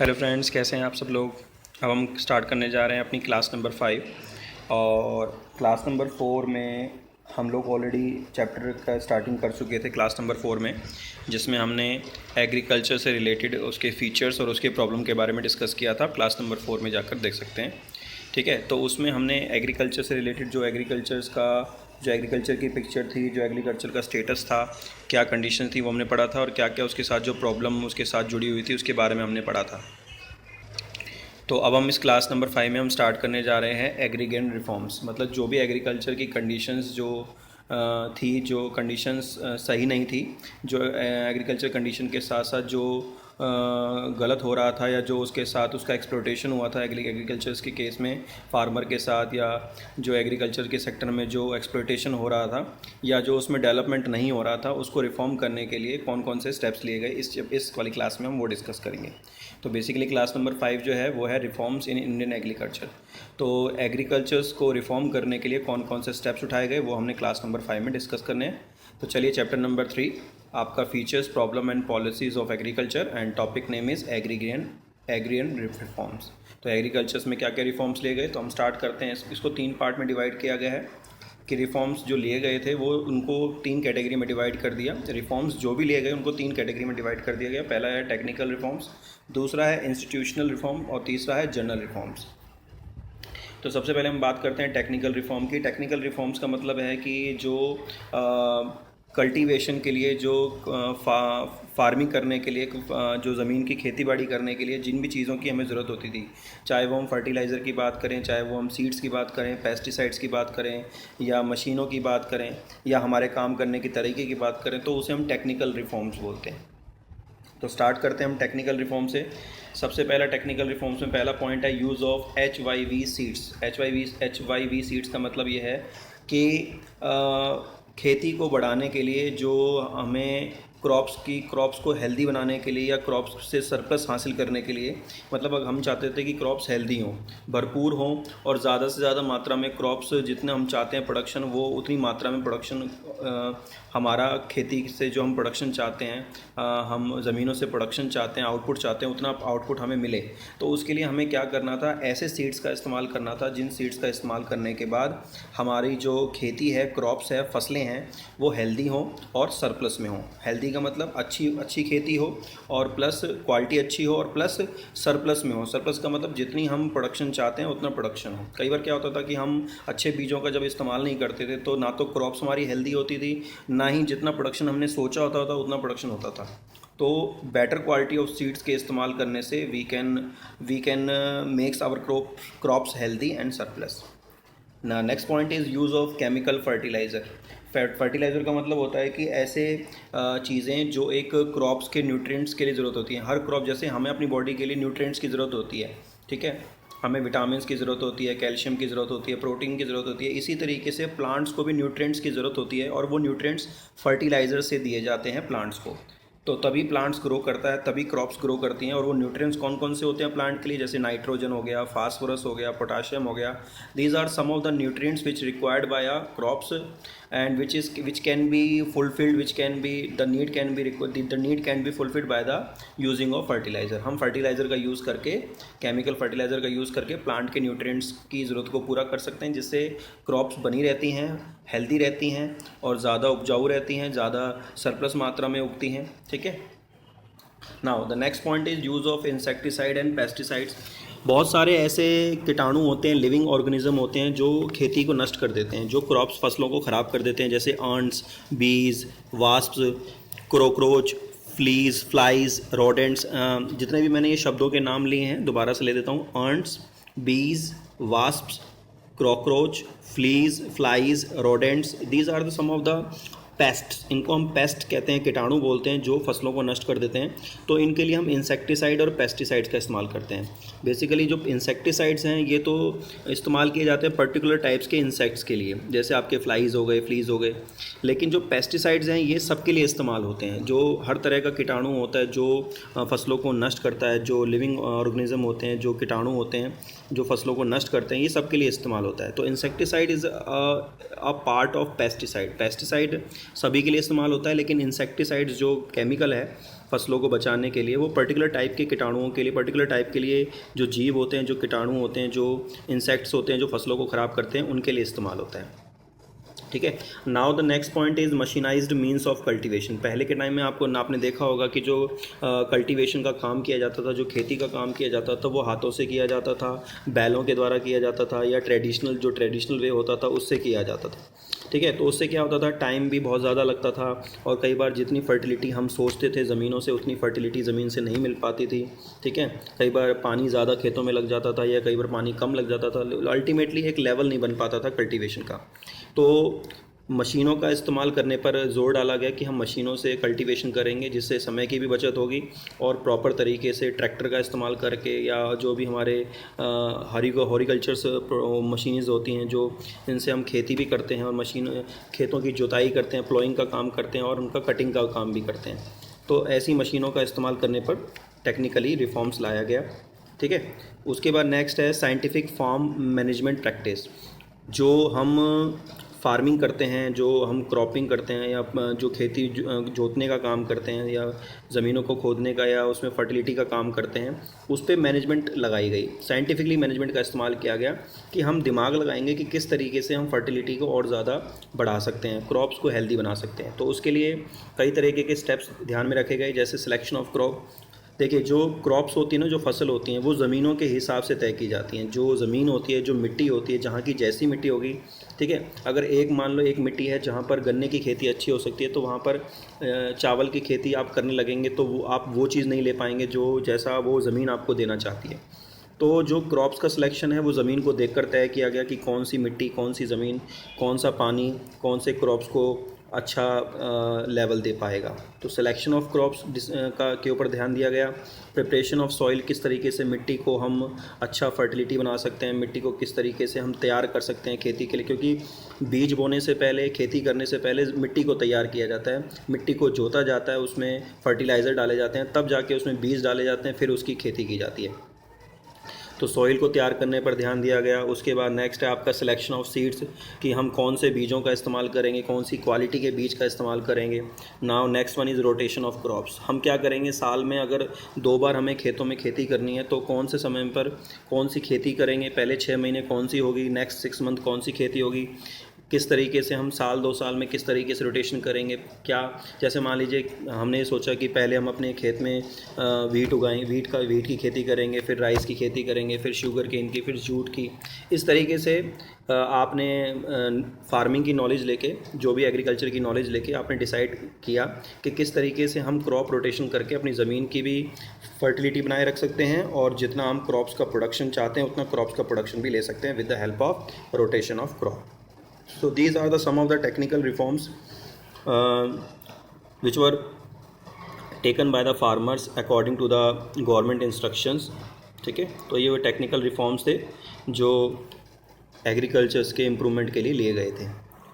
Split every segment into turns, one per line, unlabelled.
Hello friends, कैसे हैं आप सब लोग। अब हम स्टार्ट करने जा रहे हैं अपनी क्लास नंबर 5 और क्लास नंबर 4 में हम लोग ऑलरेडी चैप्टर का स्टार्टिंग कर चुके थे क्लास नंबर 4 में, जिसमें हमने एग्रीकल्चर से रिलेटेड उसके फ़ीचर्स और उसके प्रॉब्लम के बारे में डिस्कस किया था। क्लास नंबर 4 में जाकर देख सकते हैं, ठीक है। तो उसमें हमने एग्रीकल्चर से रिलेटेड जो एग्रीकल्चर की पिक्चर थी, जो एग्रीकल्चर का स्टेटस था, क्या कंडीशन थी, वो हमने पढ़ा था और क्या क्या उसके साथ जो प्रॉब्लम उसके साथ जुड़ी हुई थी उसके बारे में हमने पढ़ा था। तो अब हम इस क्लास नंबर 5 में हम स्टार्ट करने जा रहे हैं एग्रीगेन रिफॉर्म्स, मतलब जो भी एग्रीकल्चर की कंडीशंस थी, जो कंडीशंस सही नहीं थी, जो एग्रीकल्चर कंडीशन के साथ साथ जो गलत हो रहा था या जो उसके साथ उसका एक्सप्लोटेशन हुआ था एग्रीकल्चर के केस में फार्मर के साथ, या जो एग्रीकल्चर के सेक्टर में जो एक्सप्लोटेशन हो रहा था या जो उसमें डेवलपमेंट नहीं हो रहा था, उसको रिफॉर्म करने के लिए कौन कौन से स्टेप्स लिए गए, इस वाली क्लास में हम वो डिस्कस करेंगे। तो बेसिकली क्लास नंबर 5 जो है वो है रिफॉर्म्स इन इंडियन एग्रीकल्चर। तो एग्रीकल्चर्स को रिफॉर्म करने के लिए कौन कौन से स्टेप्स उठाए गए वो हमने क्लास नंबर 5 में डिस्कस करने हैं। तो चलिए, चैप्टर नंबर 3 आपका features, problem and policies of agriculture and topic name is agrarian reforms. तो एग्रीकल्चर्स में क्या क्या रिफॉर्म्स लिए गए, तो हम स्टार्ट करते हैं। इसको 3 पार्ट में डिवाइड किया गया है कि रिफॉर्म्स जो लिए गए थे वो उनको 3 कैटेगरी में डिवाइड कर दिया। रिफॉर्म्स जो भी लिए गए उनको 3 कैटेगरी में डिवाइड कर दिया गया। पहला है टेक्निकल रिफॉर्म्स, दूसरा है इंस्टीट्यूशनल रिफॉर्म और तीसरा है जनरल रिफॉर्म्स। तो सबसे पहले हम बात करते हैं टेक्निकल रिफॉर्म की। टेक्निकल रिफॉर्म्स का मतलब है कि जो कल्टीवेशन के लिए, जो फार्मिंग करने के लिए, जो ज़मीन की खेती बाड़ी करने के लिए जिन भी चीज़ों की हमें ज़रूरत होती थी, चाहे वो हम फर्टिलाइज़र की बात करें, चाहे वो हम सीड्स की बात करें, पेस्टिसाइड्स की बात करें, या मशीनों की बात करें, या हमारे काम करने की तरीके की बात करें, तो उसे हम टेक्निकल रिफॉर्म्स बोलते हैं। तो स्टार्ट करते हैं हम टेक्निकल रिफॉर्म से। सबसे पहला टेक्निकल रिफॉर्म्स में पहला पॉइंट है use of HYV seeds. HYV seeds का मतलब ये है कि खेती को बढ़ाने के लिए, जो हमें क्रॉप्स को हेल्दी बनाने के लिए या क्रॉप्स से सरप्लस हासिल करने के लिए, मतलब अगर हम चाहते थे कि क्रॉप्स हेल्दी हों, भरपूर हों और ज़्यादा से ज़्यादा मात्रा में क्रॉप्स, जितना हम चाहते हैं प्रोडक्शन, वो उतनी मात्रा में प्रोडक्शन, हमारा खेती से जो हम प्रोडक्शन चाहते हैं, हम ज़मीनों से प्रोडक्शन चाहते हैं, आउटपुट चाहते हैं, उतना आउटपुट हमें मिले। तो उसके लिए हमें क्या करना था, ऐसे सीड्स का इस्तेमाल करना था जिन सीड्स का इस्तेमाल करने के बाद हमारी जो खेती है, क्रॉप्स है, फसलें हैं, वो हेल्दी हों और सरप्लस में हों। हेल्दी का मतलब अच्छी खेती हो और प्लस क्वालिटी अच्छी हो और प्लस सरप्लस में हो। सरप्लस का मतलब जितनी हम प्रोडक्शन चाहते हैं उतना प्रोडक्शन हो। कई बार क्या होता था कि हम अच्छे बीजों का जब इस्तेमाल नहीं करते थे तो ना तो क्रॉप्स हमारी हेल्दी होती थी, ना ही जितना प्रोडक्शन हमने सोचा होता था उतना प्रोडक्शन होता था। तो बेटर क्वालिटी ऑफ सीड्स के इस्तेमाल करने से we can makes our crops healthy and surplus. ना next point is use of chemical fertiliser. Fertiliser का मतलब होता है कि ऐसे चीज़ें जो एक क्रॉप्स के न्यूट्रिएंट्स के लिए ज़रूरत होती हैं। हर क्रॉप, जैसे हमें अपनी बॉडी के लिए न्यूट्रिएंट्स की ज़रूरत होती है, ठीक है, हमें विटामिन्स की ज़रूरत होती है, कैल्शियम की ज़रूरत होती है, प्रोटीन की ज़रूरत होती है। इसी तरीके से प्लांट्स को भी न्यूट्रिएंट्स की ज़रूरत होती है और वो न्यूट्रिएंट्स फर्टिलाइज़र से दिए जाते हैं प्लांट्स को। तो तभी प्लांट्स ग्रो करता है, तभी क्रॉप्स ग्रो करती हैं। और वो न्यूट्रिएंट्स कौन कौन से होते हैं प्लांट के लिए, जैसे नाइट्रोजन हो गया, फास्फोरस हो गया, पोटाशियम हो गया। These are some of the nutrients which required by a crops and which can be fulfilled, the need can be fulfilled by the using of fertilizer। हम फर्टिलाइज़र का यूज़ करके, chemical fertiliser का use करके plant के nutrients की ज़रूरत को पूरा कर सकते हैं, जिससे क्रॉप्स बनी रहती हैं, हेल्दी रहती हैं और ज़्यादा उपजाऊ रहती हैं, ज़्यादा सरप्लस मात्रा में उगती हैं, ठीक है। Now the next point is use of insecticide and pesticides. बहुत सारे ऐसे कीटाणु होते हैं, लिविंग ऑर्गेनिज्म होते हैं, जो खेती को नष्ट कर देते हैं, जो क्रॉप्स, फसलों को ख़राब कर देते हैं, जैसे earns, bees, wasps, cockroach, flies, rodents. जितने भी मैंने ये शब्दों के नाम लिए हैं दोबारा से ले देता हूँ। अर्न्स, bees, wasps, cockroach, flies, rodents, these are the some of the pest. इनको हम पेस्ट कहते हैं, कीटाणु बोलते हैं, जो फसलों को नष्ट कर देते हैं। तो इनके लिए हम इंसेक्टिसाइड और पेस्टिसाइड्स का इस्तेमाल करते हैं। बेसिकली जो इंसेक्टिसाइड्स हैं ये तो इस्तेमाल किए जाते हैं पर्टिकुलर टाइप्स के इंसेक्ट्स के लिए, जैसे आपके फ्लीज़ हो गए। लेकिन जो पेस्टिसाइड्स हैं ये सब के लिए इस्तेमाल होते हैं। जो हर तरह का कीटाणु होता है जो फसलों को नष्ट करता है, जो लिविंग ऑर्गेनिज्म होते हैं, जो कीटाणु होते हैं, जो फसलों को नष्ट करते हैं, ये सब के लिए इस्तेमाल होता है। तो insecticide is a part of pesticide. Pesticide सभी के लिए इस्तेमाल होता है, लेकिन इंसेक्टिसाइड जो केमिकल है फसलों को बचाने के लिए, वो पर्टिकुलर टाइप के कीटाणुओं के लिए, पर्टिकुलर टाइप के लिए जो जीव होते हैं, जो कीटाणु होते हैं, जो इंसेक्ट्स होते हैं, जो फसलों को ख़राब करते हैं, उनके लिए इस्तेमाल होता है। ठीक है। Now the next point is mechanised means of cultivation. पहले के टाइम में आपने देखा होगा कि जो कल्टीवेशन का काम किया जाता था, जो खेती का काम किया जाता था, वो हाथों से किया जाता था, बैलों के द्वारा किया जाता था, या ट्रेडिशनल वे होता था उससे किया जाता था। ठीक है। तो उससे क्या होता था, टाइम भी बहुत ज़्यादा लगता था, और कई बार जितनी फर्टिलिटी हम सोचते थे ज़मीनों से, उतनी फर्टिलिटी ज़मीन से नहीं मिल पाती थी। ठीक है। कई बार पानी ज़्यादा खेतों में लग जाता था, या कई बार पानी कम लग जाता था। अल्टीमेटली एक लेवल नहीं बन पाता था कल्टीवेशन का। तो मशीनों का इस्तेमाल करने पर जोर डाला गया कि हम मशीनों से कल्टीवेशन करेंगे, जिससे समय की भी बचत होगी, और प्रॉपर तरीके से ट्रैक्टर का इस्तेमाल करके, या जो भी हमारे हॉरिकल्चर्स मशीन्स होती हैं, जो इनसे हम खेती भी करते हैं, और खेतों की जुताई करते हैं, प्लोइंग का काम करते हैं, और उनका कटिंग का काम भी करते हैं। तो ऐसी मशीनों का इस्तेमाल करने पर टेक्निकली रिफॉर्म्स लाया गया। ठीक है। उसके बाद नेक्स्ट है साइंटिफिक फार्म मैनेजमेंट प्रैक्टिस। जो हम फार्मिंग करते हैं, जो हम क्रॉपिंग करते हैं, या जो खेती जोतने का काम करते हैं, या ज़मीनों को खोदने का, या उसमें फर्टिलिटी का काम करते हैं, उस पर मैनेजमेंट लगाई गई। साइंटिफिकली मैनेजमेंट का इस्तेमाल किया गया कि हम दिमाग लगाएंगे कि किस तरीके से हम फर्टिलिटी को और ज़्यादा बढ़ा सकते हैं, क्रॉप्स को हेल्दी बना सकते हैं। तो उसके लिए कई तरीके के स्टेप्स ध्यान में रखे गए, जैसे सिलेक्शन ऑफ क्रॉप। देखिए, जो क्रॉप्स होती हैं ना, जो फसल होती हैं, वो ज़मीनों के हिसाब से तय की जाती हैं। जो ज़मीन होती है, जो मिट्टी होती है, जहाँ की जैसी मिट्टी होगी, ठीक है, अगर मान लो एक मिट्टी है जहाँ पर गन्ने की खेती अच्छी हो सकती है, तो वहाँ पर चावल की खेती आप करने लगेंगे तो आप वो चीज़ नहीं ले पाएंगे जो जैसा वो ज़मीन आपको देना चाहती है। तो जो क्रॉप्स का सिलेक्शन है, वो ज़मीन को देखकर तय किया गया कि कौन सी मिट्टी, कौन सी ज़मीन, कौन सा पानी, कौन से क्रॉप्स को अच्छा लेवल दे पाएगा। तो सिलेक्शन ऑफ क्रॉप्स के ऊपर ध्यान दिया गया। प्रिपरेशन ऑफ सॉइल, किस तरीके से मिट्टी को हम अच्छा फर्टिलिटी बना सकते हैं, मिट्टी को किस तरीके से हम तैयार कर सकते हैं खेती के लिए, क्योंकि बीज बोने से पहले, खेती करने से पहले मिट्टी को तैयार किया जाता है, मिट्टी को जोता जाता है, उसमें फर्टिलाइज़र डाले जाते हैं, तब जाके उसमें बीज डाले जाते हैं, फिर उसकी खेती की जाती है। तो सॉइल को तैयार करने पर ध्यान दिया गया। उसके बाद नेक्स्ट है आपका सिलेक्शन ऑफ सीड्स, कि हम कौन से बीजों का इस्तेमाल करेंगे, कौन सी क्वालिटी के बीज का इस्तेमाल करेंगे। Now next one is rotation of crops. हम क्या करेंगे, साल में अगर 2 बार हमें खेतों में खेती करनी है, तो कौन से समय पर कौन सी खेती करेंगे, पहले 6 महीने कौन सी होगी, नेक्स्ट 6 मंथ कौन सी खेती होगी, किस तरीके से हम साल 2 साल में किस तरीके से रोटेशन करेंगे। क्या, जैसे मान लीजिए हमने सोचा कि पहले हम अपने खेत में वीट की खेती करेंगे, फिर राइस की खेती करेंगे, फिर शुगर केन की, फिर जूट की। इस तरीके से आपने फार्मिंग की नॉलेज लेके, जो भी एग्रीकल्चर की नॉलेज लेके आपने डिसाइड किया कि किस तरीके से हम क्रॉप रोटेशन करके अपनी ज़मीन की भी फर्टिलिटी बनाए रख सकते हैं, और जितना हम क्रॉप्स का प्रोडक्शन चाहते हैं उतना क्रॉप्स का प्रोडक्शन भी ले सकते हैं with the help of rotation of crop. So these are some of the technical reforms which were taken by the farmers according to the government instructions। ठीक है। तो ये वो टेक्निकल रिफॉर्म्स थे जो एग्रीकल्चर्स के इम्प्रूवमेंट के लिए लिए गए थे।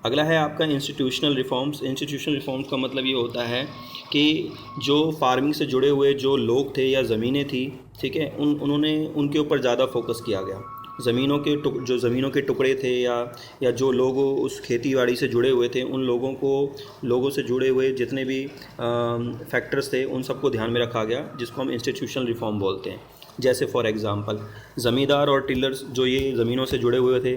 अगला है आपका इंस्टीट्यूशनल रिफॉर्म्स। इंस्टीट्यूशनल रिफॉर्म्स का मतलब ये होता है कि जो फार्मिंग से जुड़े हुए जो लोग थे या ज़मीनें थी, ठीक है, उन्होंने उनके ऊपर ज़्यादा फोकस किया गया। ज़मीनों के टुकड़े थे, या जो लोग उस खेती बाड़ी से जुड़े हुए थे, उन लोगों से जुड़े हुए जितने भी फैक्टर्स थे, उन सबको ध्यान में रखा गया, जिसको हम इंस्टीट्यूशनल रिफॉर्म बोलते हैं। जैसे फॉर एग्ज़ाम्पल ज़मींदार और टिलर्स, जो ये ज़मीनों से जुड़े हुए थे,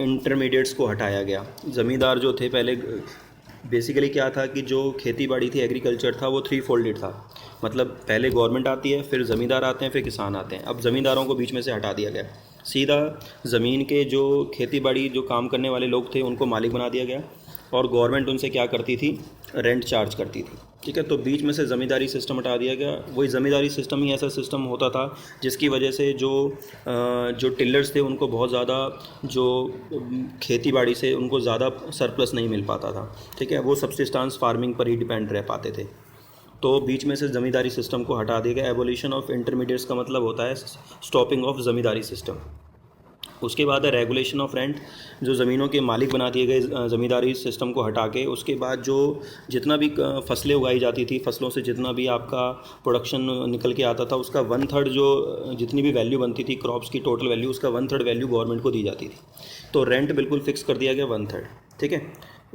इंटरमीडिएट्स को हटाया गया। ज़मींदार जो थे, पहले बेसिकली क्या था कि जो खेती बाड़ी थी, एग्रीकल्चर था, वो 3 फोल्डेड था। मतलब पहले गवर्नमेंट आती है, फिर ज़मींदार आते हैं, फिर किसान आते हैं। अब ज़मींदारों को बीच में से हटा दिया गया, सीधा ज़मीन के जो खेती बाड़ी जो काम करने वाले लोग थे उनको मालिक बना दिया गया, और गवर्नमेंट उनसे क्या करती थी, रेंट चार्ज करती थी। ठीक है। तो बीच में से ज़मींदारी सिस्टम हटा दिया गया। वही ज़मींदारी सिस्टम ही ऐसा सिस्टम होता था जिसकी वजह से जो टिलर्स थे उनको बहुत ज़्यादा, जो खेती बाड़ी से उनको ज़्यादा सरप्लस नहीं मिल पाता था। ठीक है। वो सब्सिस्टेंस फार्मिंग पर ही डिपेंड रह पाते थे। तो बीच में से ज़मींदारी सिस्टम को हटा दिया गया। एबोलिशन ऑफ इंटरमीडिएट्स का मतलब होता है स्टॉपिंग ऑफ ज़मींदारी सिस्टम। उसके बाद है रेगुलेशन ऑफ रेंट, जो ज़मीनों के मालिक बना दिए गए ज़मींदारी सिस्टम को हटा के उसके बाद जो जितना भी फसलें उगाई जाती थी, फसलों से जितना भी आपका प्रोडक्शन निकल के आता था उसका 1/3 जो जितनी भी वैल्यू बनती थी क्रॉप्स की टोटल वैल्यू, उसका 1/3 वैल्यू गवर्नमेंट को दी जाती थी। तो रेंट बिल्कुल फिक्स कर दिया गया 1/3, ठीक है,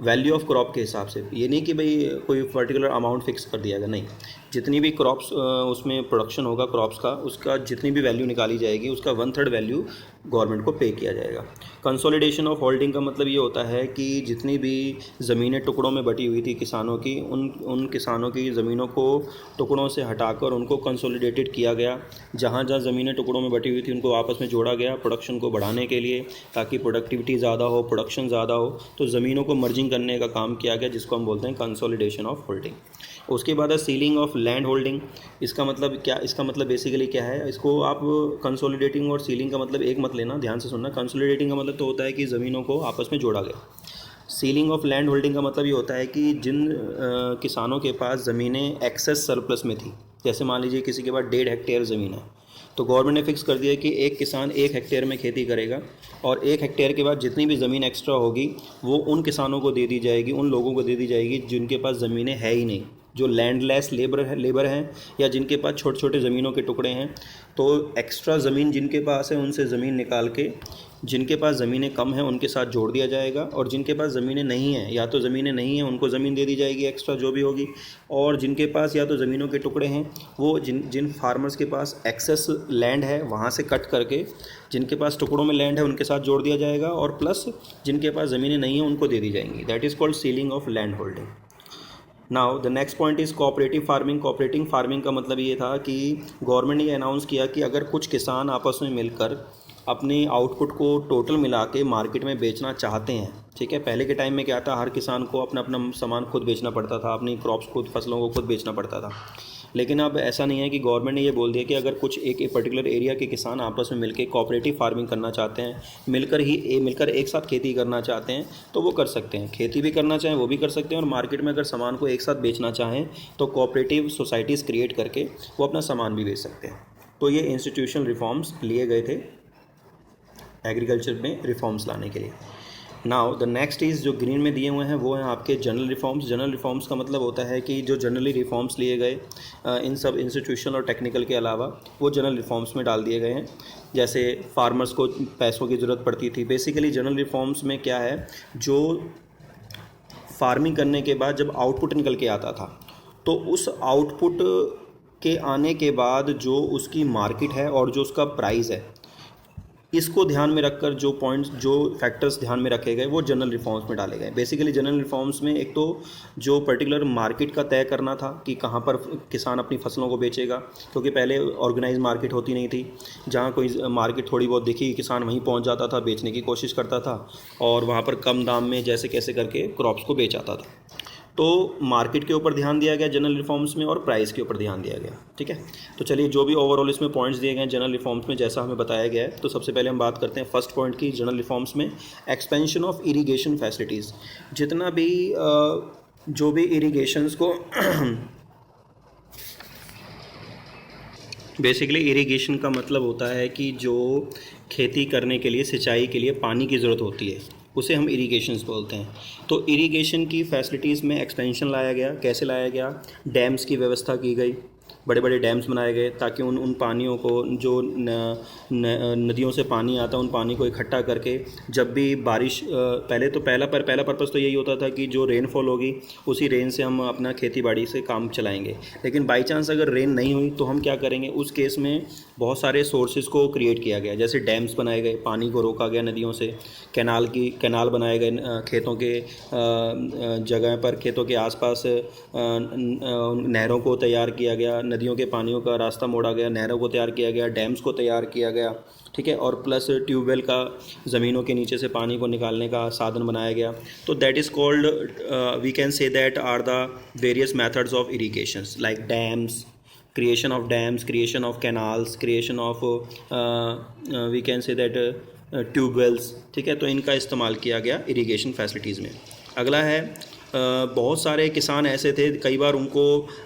वैल्यू ऑफ क्रॉप के हिसाब से। ये नहीं कि भाई कोई पर्टिकुलर अमाउंट फिक्स कर दिया गया, नहीं, जितनी भी क्रॉप्स उसमें प्रोडक्शन होगा क्रॉप्स का, उसका जितनी भी वैल्यू निकाली जाएगी उसका 1/3 वैल्यू गवर्नमेंट को पे किया जाएगा। कंसोलिडेशन ऑफ होल्डिंग का मतलब ये होता है कि जितनी भी ज़मीनें टुकड़ों में बटी हुई थी किसानों की, उन किसानों की ज़मीनों को टुकड़ों से हटाकर उनको कंसोलिडेटेड किया गया। जहाँ जहाँ ज़मीनें टुकड़ों में बटी हुई थी उनको आपस में जोड़ा गया प्रोडक्शन को बढ़ाने के लिए, ताकि प्रोडक्टिविटी ज़्यादा हो, प्रोडक्शन ज़्यादा हो, तो ज़मीनों को मर्जिंग करने का काम किया गया, जिसको हम बोलते हैं कंसोलिडेशन ऑफ होल्डिंग। उसके बाद है सीलिंग ऑफ लैंड होल्डिंग। इसका मतलब क्या, इसका मतलब बेसिकली क्या है, इसको आप कंसोलिडेटिंग और सीलिंग का मतलब एक मत लेना, ध्यान से सुनना। कंसोलिडेटिंग का मतलब तो होता है कि ज़मीनों को आपस में जोड़ा गया। सीलिंग ऑफ लैंड होल्डिंग का मतलब ये होता है कि जिन किसानों के पास ज़मीनें एक्सेस सरप्लस में थी, जैसे मान लीजिए किसी के पास 1.5 हेक्टेयर ज़मीन है, तो गवर्नमेंट ने फिक्स कर दिया कि एक किसान 1 हेक्टेयर में खेती करेगा, और 1 हेक्टेयर के बाद जितनी भी ज़मीन एक्स्ट्रा होगी वो उन किसानों को दे दी जाएगी, उन लोगों को दे दी जाएगी जिनके पास ज़मीनें है ही नहीं, जो लैंडलेस लेबर हैं या जिनके पास छोटे छोटे ज़मीनों के टुकड़े हैं। तो एक्स्ट्रा ज़मीन जिनके पास है उनसे ज़मीन निकाल के जिनके पास ज़मीनें कम हैं उनके साथ जोड़ दिया जाएगा, और जिनके पास ज़मीनें नहीं हैं या तो ज़मीनें नहीं हैं उनको ज़मीन दे दी जाएगी एक्स्ट्रा जो भी होगी, और जिनके पास या तो ज़मीनों के टुकड़े हैं वो जिन फार्मर्स के पास एक्सेस लैंड है वहाँ से कट करके जिनके पास टुकड़ों में लैंड है उनके साथ जोड़ दिया जाएगा, और प्लस जिनके पास ज़मीनें नहीं हैं उनको दे दी जाएंगी। That is called ceiling of land holding. Now the next point is cooperative farming. Cooperative farming का मतलब ये था कि गवर्नमेंट ने अनाउंस किया कि अगर कुछ किसान आपस में मिलकर अपनी आउटपुट को टोटल मिला के मार्केट में बेचना चाहते हैं, ठीक है, पहले के टाइम में क्या था, हर किसान को अपना अपना सामान खुद बेचना पड़ता था, अपनी क्रॉप्स खुद, फसलों को खुद बेचना पड़ता था। लेकिन अब ऐसा नहीं है कि गवर्नमेंट ने ये बोल दिया कि अगर कुछ एक पर्टिकुलर एरिया के किसान आपस में मिलकर कोऑपरेटिव फार्मिंग करना चाहते हैं, मिलकर एक साथ खेती करना चाहते हैं तो वो कर सकते हैं, खेती भी करना चाहें वो भी कर सकते हैं, और मार्केट में अगर सामान को एक साथ बेचना चाहें तो कोऑपरेटिव सोसाइटीज़ क्रिएट करके वो अपना सामान भी बेच सकते हैं। तो ये इंस्टीट्यूशनल रिफॉर्म्स लिए गए थे एग्रीकल्चर में रिफॉर्म्स लाने के लिए। नाउ द नेक्स्ट इज़ जो ग्रीन में दिए हुए हैं वो हैं आपके जनरल रिफॉर्म्स। जनरल रिफॉर्म्स का मतलब होता है कि जो जनरली रिफॉर्म्स लिए गए इन सब इंस्टीट्यूशनल और टेक्निकल के अलावा वो जनरल रिफॉर्म्स में डाल दिए गए हैं। जैसे फार्मर्स को पैसों की ज़रूरत पड़ती थी, बेसिकली जनरल रिफॉर्म्स में क्या है, जो फार्मिंग करने के बाद जब आउटपुट निकल के आता था तो उस आउटपुट के आने के बाद जो उसकी मार्केट है और जो उसका प्राइस है, इसको ध्यान में रखकर जो पॉइंट्स, जो फैक्टर्स ध्यान में रखे गए वो जनरल रिफॉर्म्स में डाले गए। बेसिकली जनरल रिफॉर्म्स में एक तो जो पर्टिकुलर मार्केट का तय करना था कि कहाँ पर किसान अपनी फसलों को बेचेगा, क्योंकि पहले ऑर्गेनाइज मार्केट होती नहीं थी, जहाँ कोई मार्केट थोड़ी बहुत दिखी किसान वहीं पहुँच जाता था, बेचने की कोशिश करता था और वहाँ पर कम दाम में जैसे कैसे करके क्रॉप्स को बेच आता था। तो मार्केट के ऊपर ध्यान दिया गया जनरल रिफॉर्म्स में और प्राइस के ऊपर ध्यान दिया गया, ठीक है। तो चलिए जो भी ओवरऑल इसमें पॉइंट्स दिए गए जनरल रिफॉर्म्स में जैसा हमें बताया गया है, तो सबसे पहले हम बात करते हैं फर्स्ट पॉइंट की जनरल रिफॉर्म्स में, एक्सपेंशन ऑफ इरिगेशन फैसिलिटीज़। जितना भी जो भी इरिगेशंस को बेसिकली इरिगेशन का मतलब होता है कि जो खेती करने के लिए, सिंचाई के लिए पानी की ज़रूरत होती है उसे हम इरिगेशंस बोलते हैं। तो इरिगेशन की फैसिलिटीज़ में एक्सपेंशन लाया गया। कैसे लाया गया? डैम्स की व्यवस्था की गई, बड़े बड़े डैम्स बनाए गए ताकि उन पानियों को, जो नदियों से पानी आता है उन पानी को इकट्ठा करके जब भी बारिश, पहला पर्पज़ तो यही होता था कि जो रेनफॉल होगी उसी रेन से हम अपना खेती बाड़ी से काम चलाएंगे। लेकिन बाई चांस अगर रेन नहीं हुई तो हम क्या करेंगे, उस केस में बहुत सारे सोर्सेज को क्रिएट किया गया, जैसे डैम्स बनाए गए, पानी को रोका गया नदियों से, कैनाल बनाए गए खेतों के जगह पर, खेतों के आसपास नहरों को तैयार किया गया, नदियों के पानियों का रास्ता मोड़ा गया, नहरों को तैयार किया गया, डैम्स को तैयार किया गया, ठीक है, और प्लस ट्यूबवेल का ज़मीनों के नीचे से पानी को निकालने का साधन बनाया गया। तो that is called, we can say that are the various methods of irrigations like dams, creation of dams, creation of canals, creation of we can say that tube wells, ठीक है। तो इनका इस्तेमाल किया गया इरिगेशन फैसिलिटीज़ में। अगला है बहुत सारे किसान ऐसे थे, कई बार उनको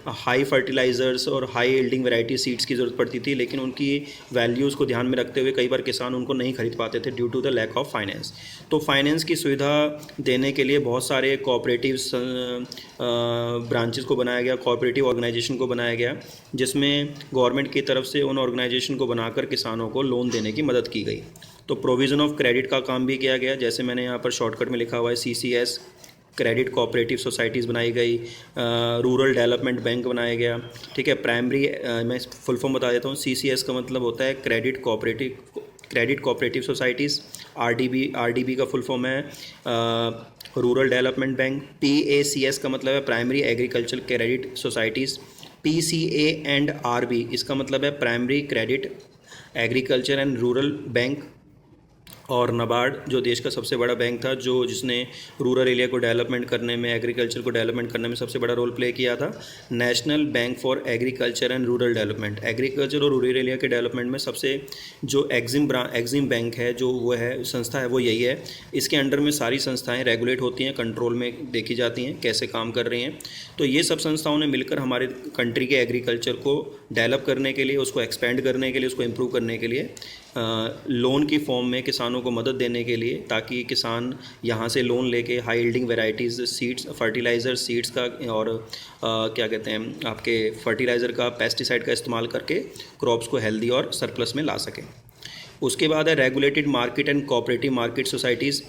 हाई फर्टिलाइज़र्स और हाई यील्डिंग वैरायटी सीड्स की ज़रूरत पड़ती थी, लेकिन उनकी वैल्यूज़ को ध्यान में रखते हुए कई बार किसान उनको नहीं खरीद पाते थे due to the lack of finance. तो फाइनेंस की सुविधा देने के लिए बहुत सारे कोऑपरेटिव्स ब्रांचेस को बनाया गया, कोऑपरेटिव ऑर्गेनाइजेशन को बनाया गया, जिसमें गवर्नमेंट की तरफ से उन ऑर्गेनाइजेशन को बनाकर किसानों को लोन देने की मदद की गई। तो प्रोविज़न ऑफ क्रेडिट का काम भी किया गया, जैसे मैंने यहाँ पर शॉर्टकट में लिखा हुआ है CCS, क्रेडिट कोऑपरेटिव सोसाइटीज़ बनाई गई, रूरल डेवलपमेंट बैंक बनाया गया। ठीक है, प्राइमरी मैं फुल फॉर्म बता देता हूँ। CCS का मतलब होता है क्रेडिट कोऑपरेटिव सोसाइटीज़। RDB का फुल फॉर्म है रूरल डेवलपमेंट बैंक। PACS का मतलब है primary agriculture credit societies. PCA&RB इसका मतलब है primary credit agriculture and rural bank. और नाबार्ड जो देश का सबसे बड़ा बैंक था, जिसने रूरल एरिया को डेवलपमेंट करने में, एग्रीकल्चर को डेवलपमेंट करने में सबसे बड़ा रोल प्ले किया था। National bank for agriculture and rural development, agriculture और रूरल एरिया के डेवलपमेंट में सबसे जो एग्जिम बैंक है, जो वो है संस्था है, वो यही है। इसके अंडर में सारी संस्थाएं रेगुलेट होती हैं, कंट्रोल में देखी जाती हैं कैसे काम कर रही हैं। तो ये सब संस्थाओं ने मिलकर हमारे कंट्री के एग्रीकल्चर को डेवलप करने के लिए, उसको एक्सपेंड करने के लिए, उसको इम्प्रूव करने के लिए लोन की फॉर्म में किसानों को मदद देने के लिए, ताकि किसान यहाँ से लोन लेके high yielding varieties seeds, fertiliser seeds का और क्या कहते हैं आपके फर्टिलाइज़र का, पेस्टिसाइड का इस्तेमाल करके क्रॉप्स को हेल्दी और सरप्लस में ला सकें। उसके बाद है regulated market and cooperative market societies.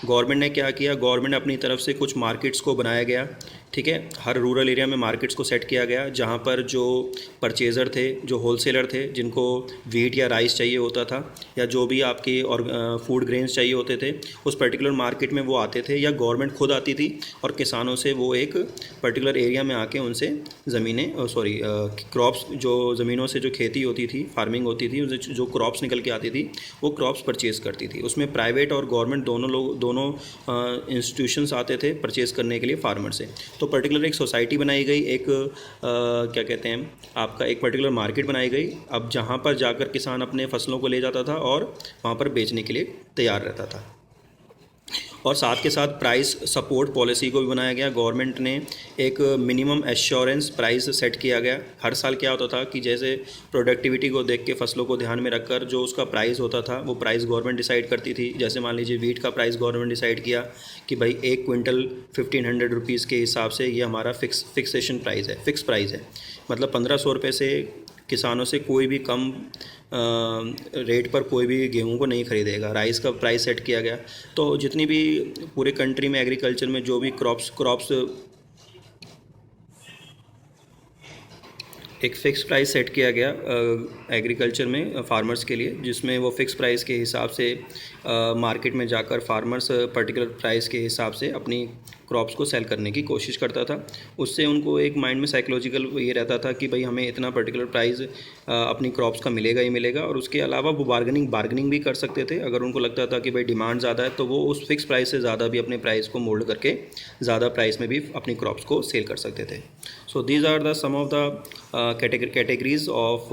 Government ने क्या किया, गवर्नमेंट अपनी तरफ से कुछ मार्केट्स को बनाया गया। ठीक है, हर रूरल एरिया में मार्केट्स को सेट किया गया, जहाँ पर जो परचेज़र थे, जो होलसेलर थे, जिनको वीट या राइस चाहिए होता था, या जो भी आपकी और फूड ग्रेन्स चाहिए होते थे, उस पर्टिकुलर मार्केट में वो आते थे, या गवर्नमेंट खुद आती थी और किसानों से वो एक पर्टिकुलर एरिया में आके उनसे क्रॉप्स, जो ज़मीनों से जो खेती होती थी, फार्मिंग होती थी, जो क्रॉप्स निकल के आती थी, वो क्रॉप्स परचेज़ करती थी। उसमें प्राइवेट और गवर्नमेंट दोनों इंस्टीट्यूशंस आते थे परचेज़ करने के लिए फार्मर से। तो पर्टिकुलर एक सोसाइटी बनाई गई, एक क्या कहते हैं आपका, एक पर्टिकुलर मार्केट बनाई गई, अब जहाँ पर जाकर किसान अपने फसलों को ले जाता था और वहाँ पर बेचने के लिए तैयार रहता था। और साथ के साथ प्राइस सपोर्ट पॉलिसी को भी बनाया गया। गवर्नमेंट ने एक मिनिमम एश्योरेंस प्राइस सेट किया गया। हर साल क्या होता था कि जैसे प्रोडक्टिविटी को देख के, फसलों को ध्यान में रखकर जो उसका प्राइस होता था, वो प्राइस गवर्नमेंट डिसाइड करती थी। जैसे मान लीजिए वीट का प्राइस गवर्नमेंट डिसाइड किया कि भाई 1 क्विंटल 1500 रुपीज़ के हिसाब से ये हमारा फिक्स प्राइस है, मतलब 1500 रुपये से किसानों से कोई भी कम रेट पर कोई भी गेहूं को नहीं खरीदेगा। राइस का प्राइस सेट किया गया। तो जितनी भी पूरे कंट्री में एग्रीकल्चर में जो भी क्रॉप्स एक फ़िक्स प्राइस सेट किया गया एग्रीकल्चर में फार्मर्स के लिए, जिसमें वो फ़िक्स प्राइस के हिसाब से मार्केट में जाकर फार्मर्स पर्टिकुलर प्राइस के हिसाब से अपनी क्रॉप्स को सेल करने की कोशिश करता था। उससे उनको एक माइंड में साइकोलॉजिकल ये रहता था कि भाई हमें इतना पर्टिकुलर प्राइस अपनी क्रॉप्स का मिलेगा ही मिलेगा। और उसके अलावा वो बार्गेनिंग भी कर सकते थे। अगर उनको लगता था कि भाई डिमांड ज़्यादा है, तो वो उस फिक्स प्राइस से ज़्यादा भी अपने प्राइस को मोल्ड करके ज़्यादा प्राइस में भी अपनी क्रॉप्स को सेल कर सकते थे। So these are the some of the categories of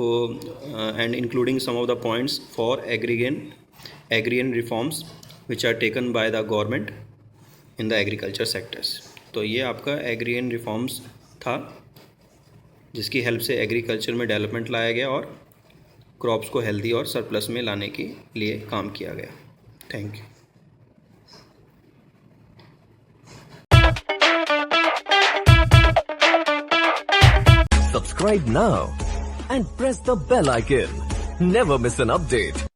and including some of the points for agrarian reforms which are taken by the government in the agriculture sectors। तो ये आपका एग्रीगेन रिफॉर्म्स था, जिसकी help से agriculture में development लाया गया और क्रॉप्स को हेल्दी और सरप्लस में लाने के लिए काम किया गया। Thank you.
Subscribe now and press the bell icon. Never miss an update.